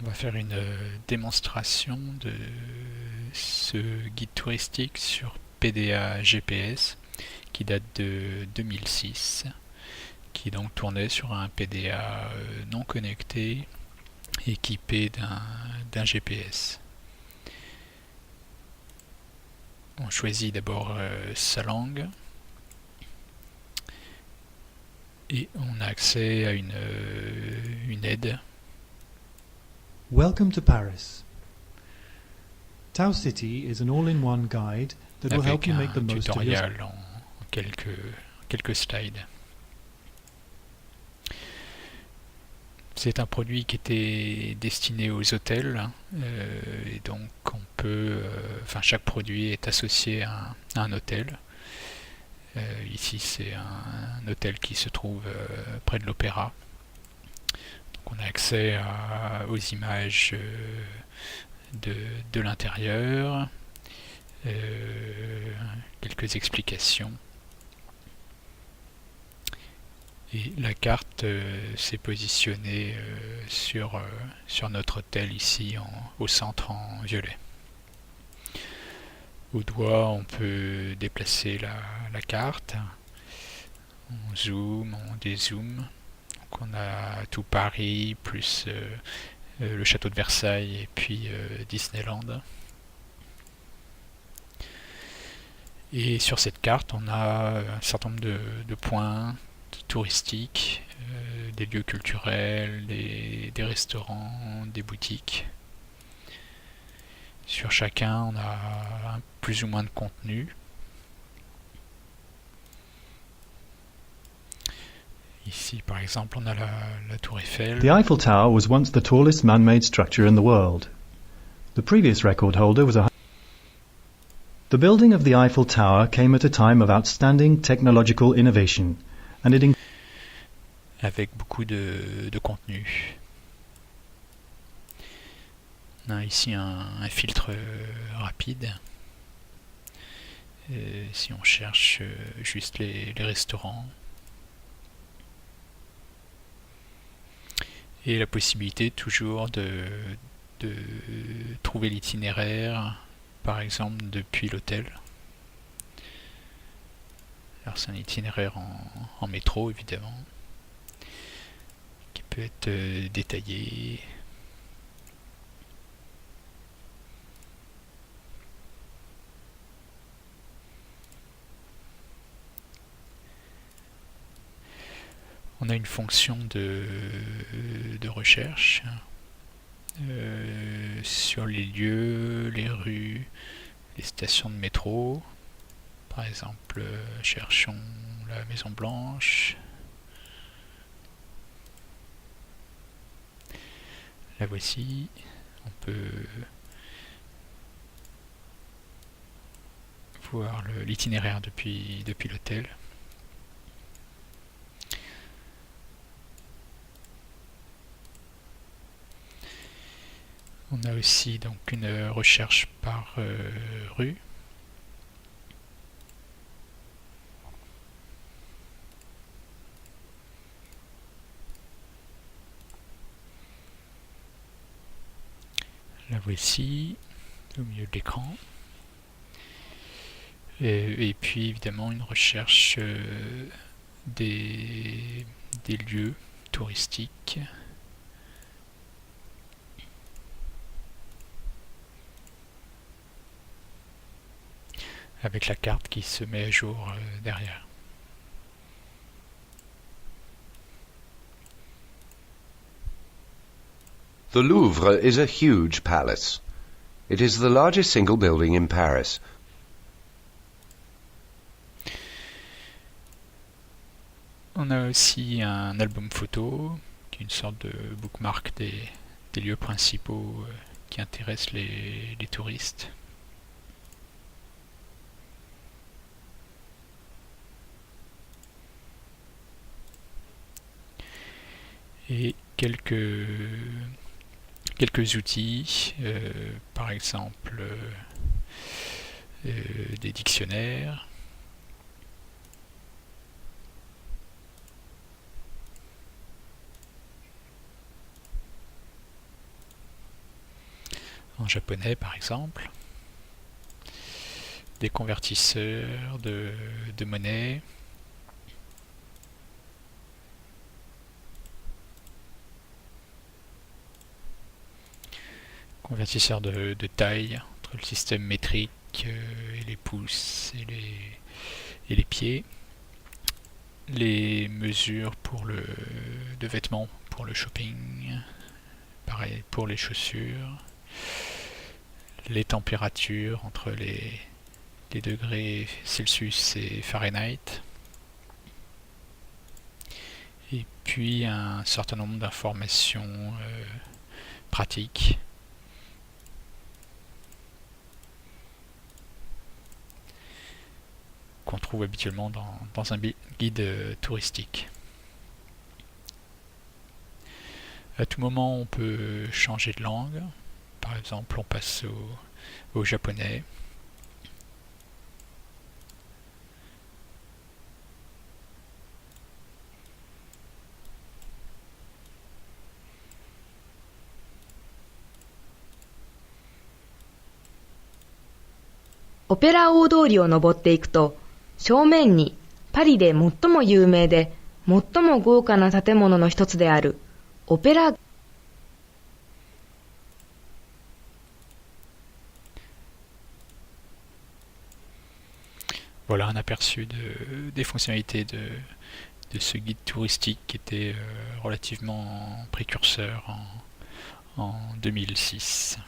On va faire une démonstration de ce guide touristique sur PDA GPS qui date de 2006, qui donc tournait sur un PDA non connecté équipé d'un GPS. On choisit d'abord sa langue et on a accès à une aide. Welcome to Paris. Tau City is an all-in-one guide that will help Avec you un make the most of your... tutoriel en quelques slides. C'est un produit qui était destiné aux hôtels et donc on peut, chaque produit est associé à un hôtel. Ici c'est un hôtel qui se trouve près de l'Opéra. Donc on a accès aux images de l'intérieur, quelques explications. Et la carte s'est positionnée sur notre hôtel ici au centre en violet. Au doigt, on peut déplacer la carte. On zoome, on dézoome. Donc on a tout Paris, plus le château de Versailles et puis Disneyland. Et sur cette carte, on a un certain nombre de points touristiques, des lieux culturels, des restaurants, des boutiques. Sur chacun, on a plus ou moins de contenu. Ici, par exemple, on a la tour Eiffel. The Eiffel Tower was once the tallest man-made structure in the world. The previous record holder was The building of the Eiffel Tower came at a time of outstanding technological innovation, and it avec beaucoup de contenu. On a ici un filtre rapide. Si on cherche juste les restaurants. Et la possibilité toujours de trouver l'itinéraire, par exemple depuis l'hôtel. Alors c'est un itinéraire en métro évidemment, qui peut être détaillé. On a une fonction de recherche sur les lieux, les rues, les stations de métro. Par exemple, cherchons la Maison Blanche. La voici. On peut voir l'itinéraire depuis l'hôtel. On a aussi donc une recherche par rue. La voici au milieu de l'écran. Et puis évidemment une recherche des lieux touristiques. Avec la carte qui se met à jour derrière. The Louvre is a huge palace. It is the largest single building in Paris. On a aussi un album photo, qui est une sorte de bookmark des lieux principaux qui intéressent les touristes. Et quelques outils, par exemple des dictionnaires, en japonais par exemple, des convertisseurs de monnaie, convertisseurs de taille entre le système métrique et les pouces et les pieds, les mesures de vêtements pour le shopping, pareil pour les chaussures, les températures entre les degrés Celsius et Fahrenheit, et puis un certain nombre d'informations pratiques qu'on trouve habituellement dans un guide touristique. À tout moment, on peut changer de langue. Par exemple, on passe au japonais. Opéra 大通りを登っていくと、正面にパリで最も有名で最も豪華な建物の一つであるオペラ Voilà un aperçu des fonctionnalités de ce guide touristique qui était relativement précurseur en 2006.